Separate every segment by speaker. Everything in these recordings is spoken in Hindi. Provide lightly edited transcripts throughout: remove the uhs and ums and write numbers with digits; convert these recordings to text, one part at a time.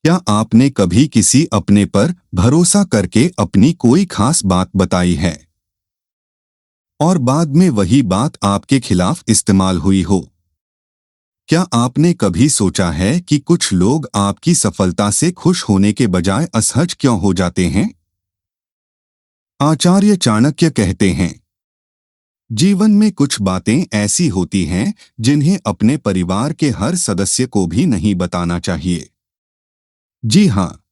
Speaker 1: क्या आपने कभी किसी अपने पर भरोसा करके अपनी कोई खास बात बताई है और बाद में वही बात आपके खिलाफ इस्तेमाल हुई हो? क्या आपने कभी सोचा है कि कुछ लोग आपकी सफलता से खुश होने के बजाय असहज क्यों हो जाते हैं? आचार्य चाणक्य कहते हैं, जीवन में कुछ बातें ऐसी होती हैं जिन्हें अपने परिवार के हर सदस्य को भी नहीं बताना चाहिए। जी हाँ,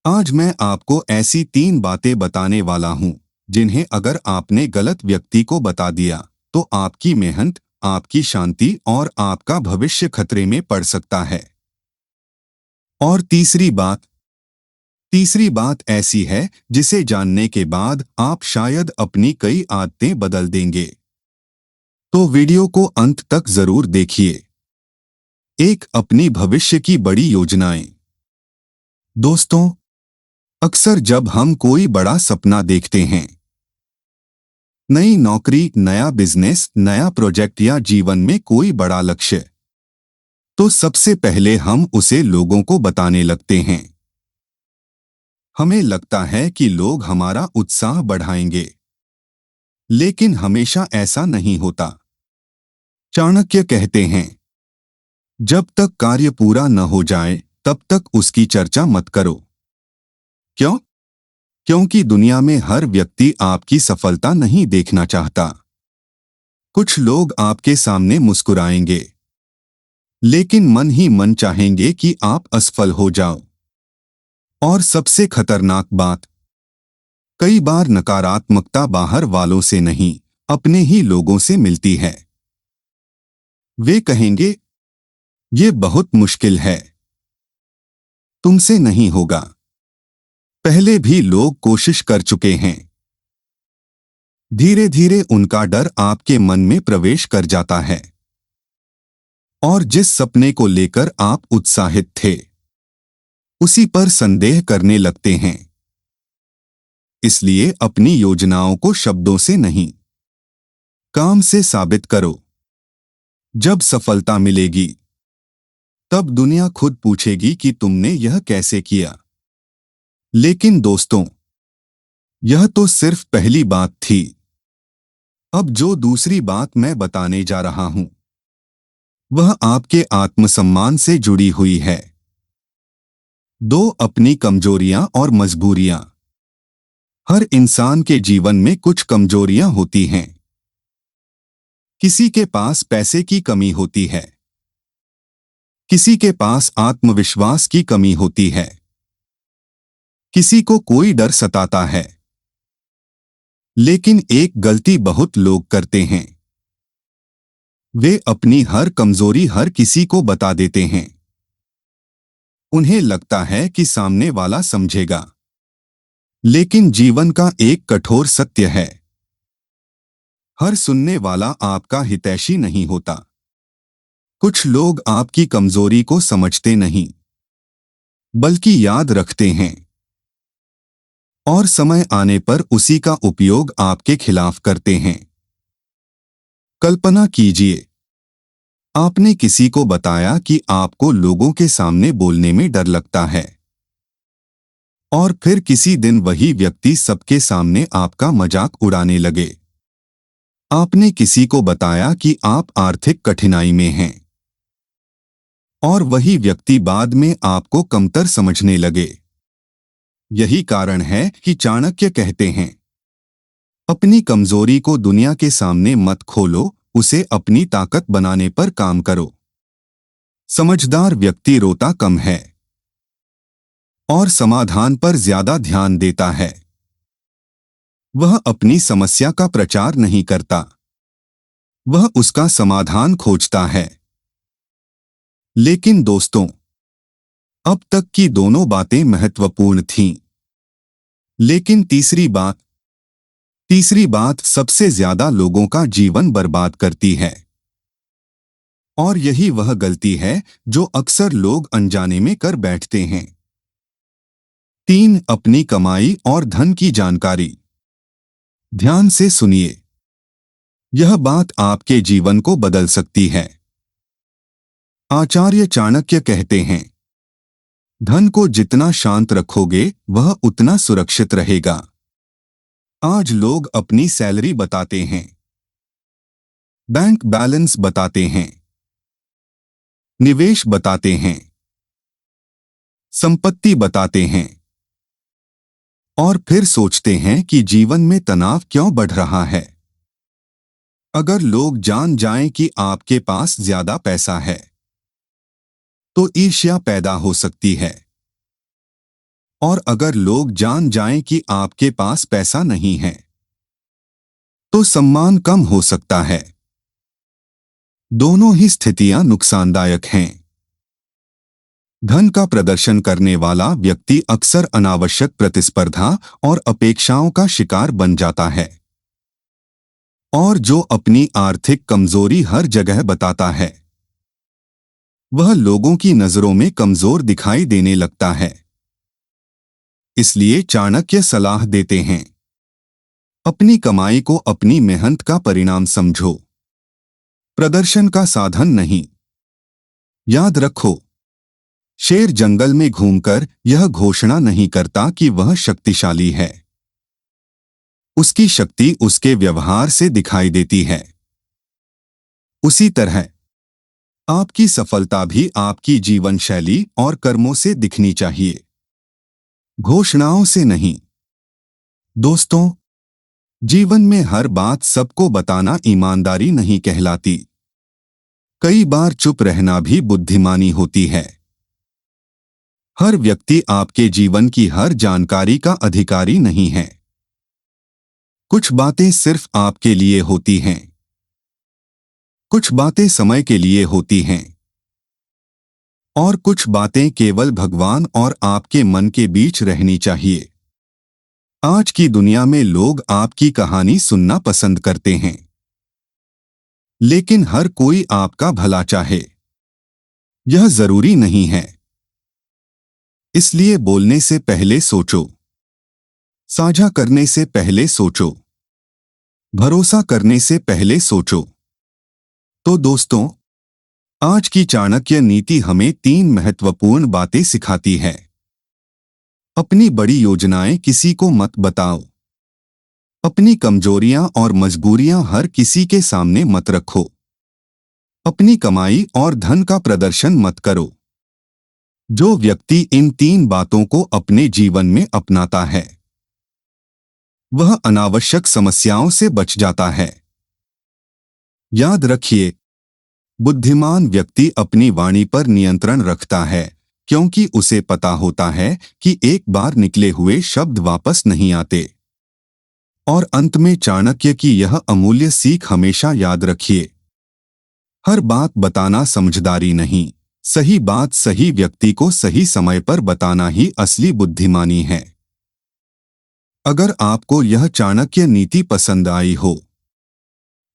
Speaker 1: आज मैं आपको ऐसी 3 बातें बताने वाला हूँ, जिन्हें अगर आपने गलत व्यक्ति को बता दिया, तो आपकी मेहनत, आपकी शांति और आपका भविष्य खतरे में पड़ सकता है। और तीसरी बात ऐसी है जिसे जानने के बाद आप शायद अपनी कई आदतें बदल देंगे। तो वीडियो को अंत तक जरूर देखिए। एक, अपनी भविष्य की बड़ी योजनाएं। दोस्तों, अक्सर जब हम कोई बड़ा सपना देखते हैं, नई नौकरी, नया बिजनेस, नया प्रोजेक्ट या जीवन में कोई बड़ा लक्ष्य, तो सबसे पहले हम उसे लोगों को बताने लगते हैं। हमें लगता है कि लोग हमारा उत्साह बढ़ाएंगे, लेकिन हमेशा ऐसा नहीं होता। चाणक्य कहते हैं, जब तक कार्य पूरा न हो जाए, तब तक उसकी चर्चा मत करो। क्यों? क्योंकि दुनिया में हर व्यक्ति आपकी सफलता नहीं देखना चाहता। कुछ लोग आपके सामने मुस्कुराएंगे, लेकिन मन ही मन चाहेंगे कि आप असफल हो जाओ। और सबसे खतरनाक बात, कई बार नकारात्मकता बाहर वालों से नहीं, अपने ही लोगों से मिलती है। वे कहेंगे, ये बहुत मुश्किल है, तुमसे नहीं होगा, पहले भी लोग कोशिश कर चुके हैं। धीरे धीरे उनका डर आपके मन में प्रवेश कर जाता है, और जिस सपने को लेकर आप उत्साहित थे, उसी पर संदेह करने लगते हैं। इसलिए अपनी योजनाओं को शब्दों से नहीं, काम से साबित करो। जब सफलता मिलेगी, तब दुनिया खुद पूछेगी कि तुमने यह कैसे किया। लेकिन दोस्तों, यह तो सिर्फ पहली बात थी। अब जो दूसरी बात मैं बताने जा रहा हूं, वह आपके आत्मसम्मान से जुड़ी हुई है। 2, अपनी कमजोरियां और मजबूरियां। हर इंसान के जीवन में कुछ कमजोरियां होती हैं। किसी के पास पैसे की कमी होती है, किसी के पास आत्मविश्वास की कमी होती है, किसी को कोई डर सताता है। लेकिन एक गलती बहुत लोग करते हैं, वे अपनी हर कमजोरी हर किसी को बता देते हैं। उन्हें लगता है कि सामने वाला समझेगा, लेकिन जीवन का एक कठोर सत्य है, हर सुनने वाला आपका हितैषी नहीं होता। कुछ लोग आपकी कमजोरी को समझते नहीं, बल्कि याद रखते हैं, और समय आने पर उसी का उपयोग आपके खिलाफ करते हैं। कल्पना कीजिए, आपने किसी को बताया कि आपको लोगों के सामने बोलने में डर लगता है, और फिर किसी दिन वही व्यक्ति सबके सामने आपका मजाक उड़ाने लगे। आपने किसी को बताया कि आप आर्थिक कठिनाई में हैं, और वही व्यक्ति बाद में आपको कमतर समझने लगे। यही कारण है कि चाणक्य कहते हैं, अपनी कमजोरी को दुनिया के सामने मत खोलो, उसे अपनी ताकत बनाने पर काम करो। समझदार व्यक्ति रोता कम है और समाधान पर ज्यादा ध्यान देता है। वह अपनी समस्या का प्रचार नहीं करता, वह उसका समाधान खोजता है। लेकिन दोस्तों, अब तक की दोनों बातें महत्वपूर्ण थीं। लेकिन तीसरी बात सबसे ज्यादा लोगों का जीवन बर्बाद करती है। और यही वह गलती है जो अक्सर लोग अनजाने में कर बैठते हैं। 3, अपनी कमाई और धन की जानकारी। ध्यान से सुनिए, यह बात आपके जीवन को बदल सकती है। आचार्य चाणक्य कहते हैं, धन को जितना शांत रखोगे वह उतना सुरक्षित रहेगा। आज लोग अपनी सैलरी बताते हैं, बैंक बैलेंस बताते हैं, निवेश बताते हैं, संपत्ति बताते हैं और फिर सोचते हैं कि जीवन में तनाव क्यों बढ़ रहा है। अगर लोग जान जाएं कि आपके पास ज्यादा पैसा है तो ईर्ष्या पैदा हो सकती है, और अगर लोग जान जाएं कि आपके पास पैसा नहीं है तो सम्मान कम हो सकता है। दोनों ही स्थितियां नुकसानदायक हैं। धन का प्रदर्शन करने वाला व्यक्ति अक्सर अनावश्यक प्रतिस्पर्धा और अपेक्षाओं का शिकार बन जाता है, और जो अपनी आर्थिक कमजोरी हर जगह बताता है वह लोगों की नजरों में कमजोर दिखाई देने लगता है। इसलिए चाणक्य सलाह देते हैं, अपनी कमाई को अपनी मेहनत का परिणाम समझो, प्रदर्शन का साधन नहीं। याद रखो, शेर जंगल में घूमकर यह घोषणा नहीं करता कि वह शक्तिशाली है। उसकी शक्ति उसके व्यवहार से दिखाई देती है। उसी तरह आपकी सफलता भी आपकी जीवन शैली और कर्मों से दिखनी चाहिए, घोषणाओं से नहीं। दोस्तों, जीवन में हर बात सबको बताना ईमानदारी नहीं कहलाती। कई बार चुप रहना भी बुद्धिमानी होती है। हर व्यक्ति आपके जीवन की हर जानकारी का अधिकारी नहीं है। कुछ बातें सिर्फ आपके लिए होती हैं, कुछ बातें समय के लिए होती हैं, और कुछ बातें केवल भगवान और आपके मन के बीच रहनी चाहिए। आज की दुनिया में लोग आपकी कहानी सुनना पसंद करते हैं, लेकिन हर कोई आपका भला चाहे यह जरूरी नहीं है। इसलिए बोलने से पहले सोचो, साझा करने से पहले सोचो, भरोसा करने से पहले सोचो। तो दोस्तों, आज की चाणक्य नीति हमें 3 महत्वपूर्ण बातें सिखाती है। अपनी बड़ी योजनाएं किसी को मत बताओ। अपनी कमजोरियां और मजबूरियां हर किसी के सामने मत रखो। अपनी कमाई और धन का प्रदर्शन मत करो। जो व्यक्ति इन 3 बातों को अपने जीवन में अपनाता है वह अनावश्यक समस्याओं से बच जाता है। याद रखिए, बुद्धिमान व्यक्ति अपनी वाणी पर नियंत्रण रखता है, क्योंकि उसे पता होता है कि एक बार निकले हुए शब्द वापस नहीं आते। और अंत में चाणक्य की यह अमूल्य सीख हमेशा याद रखिए, हर बात बताना समझदारी नहीं, सही बात सही व्यक्ति को सही समय पर बताना ही असली बुद्धिमानी है। अगर आपको यह चाणक्य नीति पसंद आई हो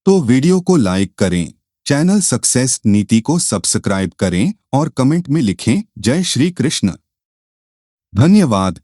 Speaker 1: तो वीडियो को लाइक करें, चैनल सक्सेस नीति को सब्सक्राइब करें और कमेंट में लिखें जय श्री कृष्ण। धन्यवाद।